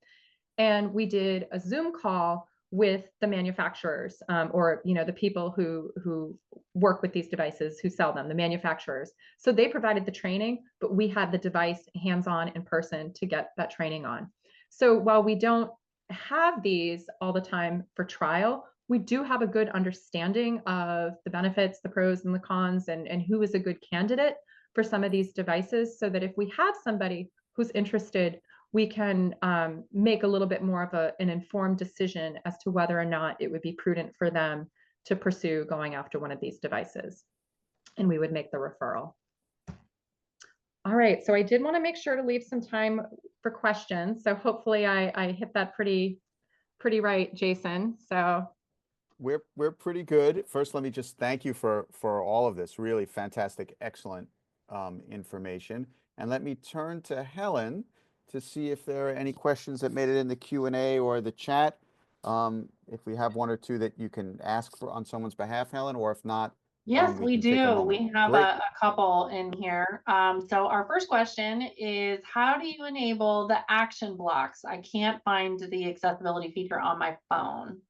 And we did a Zoom call with the manufacturers, or the people who work with these devices, who sell them, the manufacturers. So they provided the training, but we had the device hands-on in person to get that training on. So while we don't have these all the time for trial, we do have a good understanding of the benefits, the pros and the cons, and who is a good candidate for some of these devices, so that if we have somebody who's interested, we can make a little bit more of an informed decision as to whether or not it would be prudent for them to pursue going after one of these devices. And we would make the referral. All right, so I did want to make sure to leave some time for questions. So hopefully I hit that pretty right, Jason. So We're pretty good. First, let me just thank you for all of this really fantastic, excellent information. And let me turn to Helen to see if there are any questions that made it in the Q&A or the chat. If we have one or two that you can ask for on someone's behalf, Helen, or if not, yes, we can take a do. moment. We have Great. a couple in here. So our first question is, how do you enable the action blocks? I can't find the accessibility feature on my phone.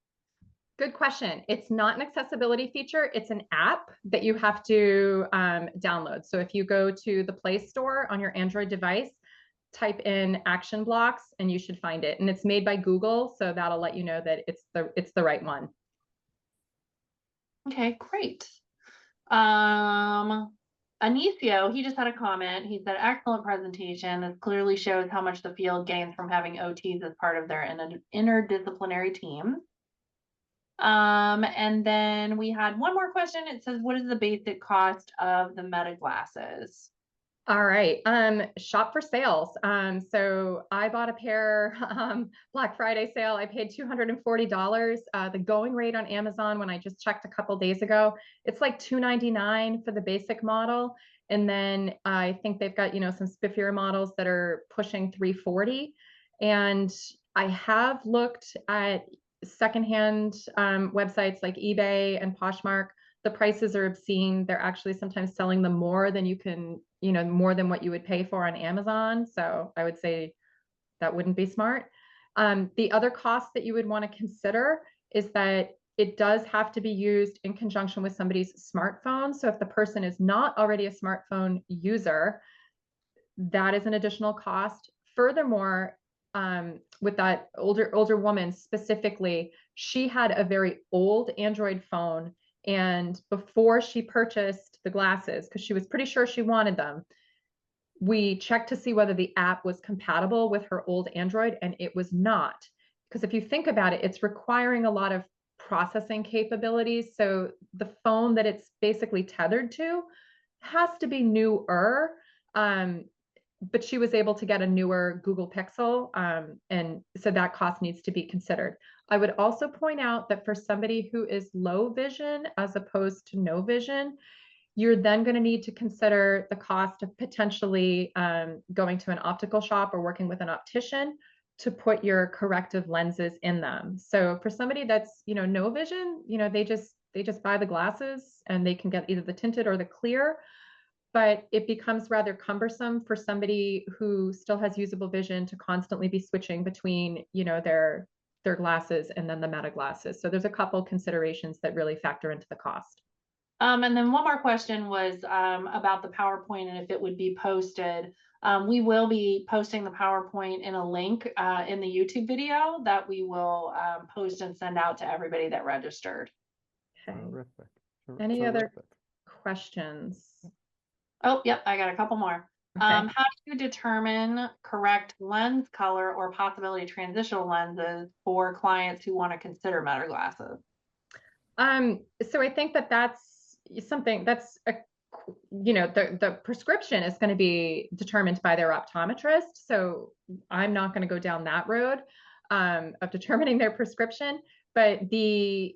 good question. It's not an accessibility feature. It's an app that you have to download. So if you go to the Play Store on your Android device, type in action blocks and you should find it. And it's made by Google, so that'll let you know that it's the right one. Okay, great. Anicio, he just had a comment. He said, excellent presentation. This clearly shows how much the field gains from having OTs as part of their interdisciplinary team. And then we had one more question. It says, what is the basic cost of the Meta glasses? All right, shop for sales. So I bought a pair, Black Friday sale. I paid $240. The going rate on Amazon, when I just checked a couple days ago, it's like $299 for the basic model. And then I think they've got, some spiffier models that are pushing $340. And I have looked at secondhand websites like eBay and Poshmark. The prices are obscene. They're actually sometimes selling them more than you can, more than what you would pay for on Amazon. So I would say that wouldn't be smart. The other cost that you would want to consider is that it does have to be used in conjunction with somebody's smartphone. So if the person is not already a smartphone user, that is an additional cost. Furthermore, with that older woman specifically, she had a very old Android phone, and before she purchased the glasses, because she was pretty sure she wanted them, we checked to see whether the app was compatible with her old Android, and it was not. Because if you think about it, it's requiring a lot of processing capabilities. So the phone that it's basically tethered to has to be newer. But she was able to get a newer Google Pixel. And so that cost needs to be considered. I would also point out that for somebody who is low vision as opposed to no vision, you're then going to need to consider the cost of potentially going to an optical shop or working with an optician to put your corrective lenses in them. So for somebody that's, no vision, they just buy the glasses and they can get either the tinted or the clear, but it becomes rather cumbersome for somebody who still has usable vision to constantly be switching between, their glasses and then the meta glasses. So there's a couple considerations that really factor into the cost. And then one more question was about the PowerPoint and if it would be posted. We will be posting the PowerPoint in a link in the YouTube video that we will post and send out to everybody that registered. Okay. Terrific. Any other questions? Oh, yep, I got a couple more. Okay. How do you determine correct lens color or possibility transitional lenses for clients who want to consider meta glasses? So I think that's something that's the prescription is going to be determined by their optometrist. So I'm not going to go down that road of determining their prescription, but the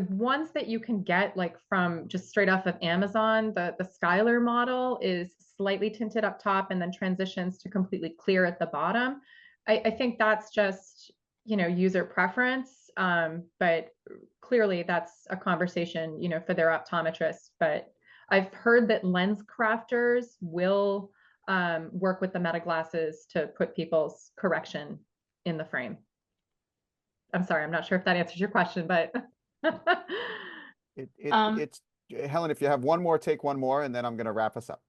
ones that you can get like from just straight off of Amazon, the Skylar model is slightly tinted up top and then transitions to completely clear at the bottom. I think that's just, user preference. But clearly that's a conversation, for their optometrist. But I've heard that lens crafters will work with the meta glasses to put people's correction in the frame. I'm sorry, I'm not sure if that answers your question, but it's Helen, if you have one more, take one more, and then I'm going to wrap us up.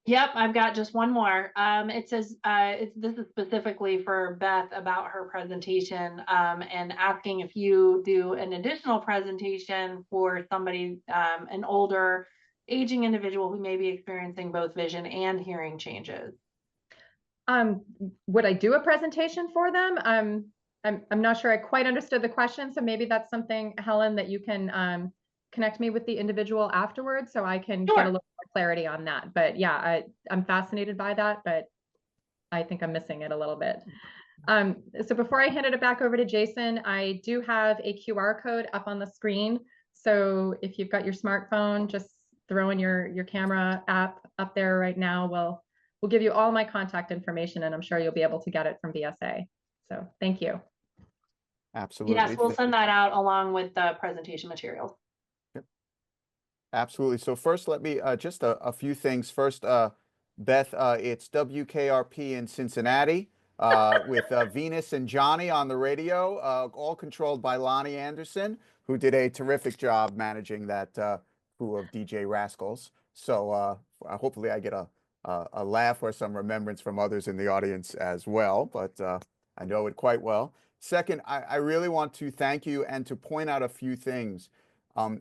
Yep, I've got just one more. It says this is specifically for Beth about her presentation and asking if you do an additional presentation for somebody, an older, aging individual who may be experiencing both vision and hearing changes. Would I do a presentation for them? I'm not sure I quite understood the question, so maybe that's something, Helen, that you can connect me with the individual afterwards so I can Sure. get a little more clarity on that. But yeah, I'm fascinated by that, but I think I'm missing it a little bit. So before I hand it back over to Jason, I do have a QR code up on the screen. So if you've got your smartphone, just throw in your camera app up there right now. We'll give you all my contact information, and I'm sure you'll be able to get it from VSA. So thank you. Absolutely. Yes, we'll send that out along with the presentation materials. Yep. Absolutely. So first, let me just a few things. First, Beth, it's WKRP in Cincinnati with Venus and Johnny on the radio, all controlled by Lonnie Anderson, who did a terrific job managing that crew of DJ rascals. So hopefully I get a laugh or some remembrance from others in the audience as well, but I know it quite well. Second, I really want to thank you and to point out a few things.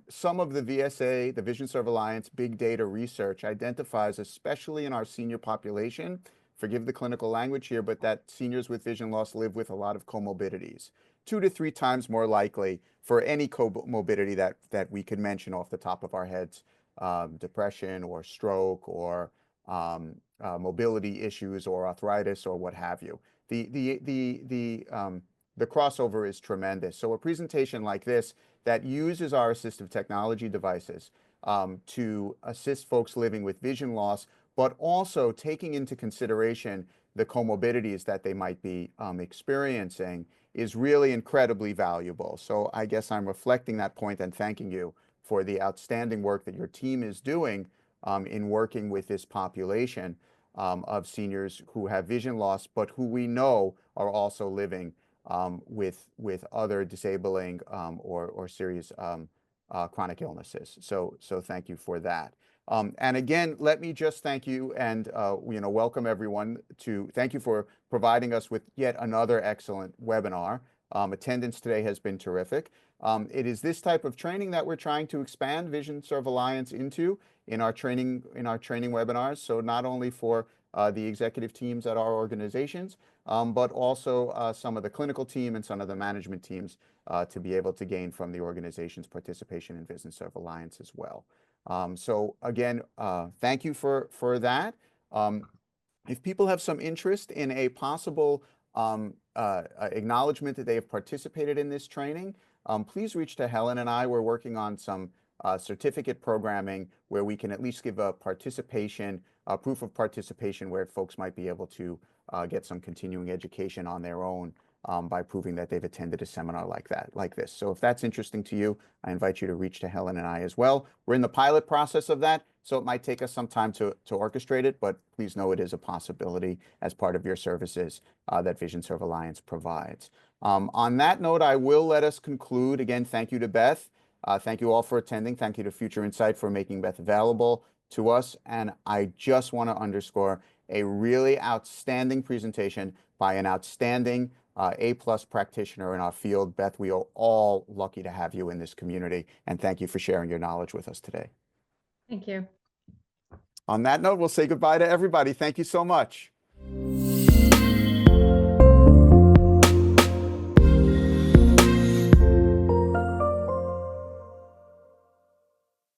Some of the VSA, the Vision Serve Alliance big data research identifies, especially in our senior population, forgive the clinical language here, but that seniors with vision loss live with a lot of comorbidities, 2 to 3 times more likely for any comorbidity that we can mention off the top of our heads, depression or stroke or mobility issues or arthritis or what have you. The crossover is tremendous. So a presentation like this that uses our assistive technology devices to assist folks living with vision loss, but also taking into consideration the comorbidities that they might be experiencing is really incredibly valuable. So I guess I'm reflecting that point and thanking you for the outstanding work that your team is doing in working with this population of seniors who have vision loss, but who we know are also living with other disabling or serious chronic illnesses. So thank you for that. And again, let me just thank you and welcome everyone to thank you for providing us with yet another excellent webinar. Attendance today has been terrific. It is this type of training that we're trying to expand Vision Serve Alliance into in our training webinars. So not only for the executive teams at our organizations, but also some of the clinical team and some of the management teams to be able to gain from the organization's participation in Vision Serve Alliance as well. So again, thank you for that. If people have some interest in a possible acknowledgement that they have participated in this training, please reach to Helen and I. We're working on some certificate programming where we can at least give a participation, proof of participation where folks might be able to get some continuing education on their own by proving that they've attended a seminar like this. So if that's interesting to you, I invite you to reach to Helen and I as well. We're in the pilot process of that, so it might take us some time to orchestrate it, but please know it is a possibility as part of your services that Vision Serve Alliance provides. On that note, I will let us conclude. Again, thank you to Beth. Thank you all for attending. Thank you to Future Insight for making Beth available to us. And I just want to underscore a really outstanding presentation by an outstanding A+ practitioner in our field. Beth, we are all lucky to have you in this community, and thank you for sharing your knowledge with us today. Thank you. On that note, we'll say goodbye to everybody. Thank you so much.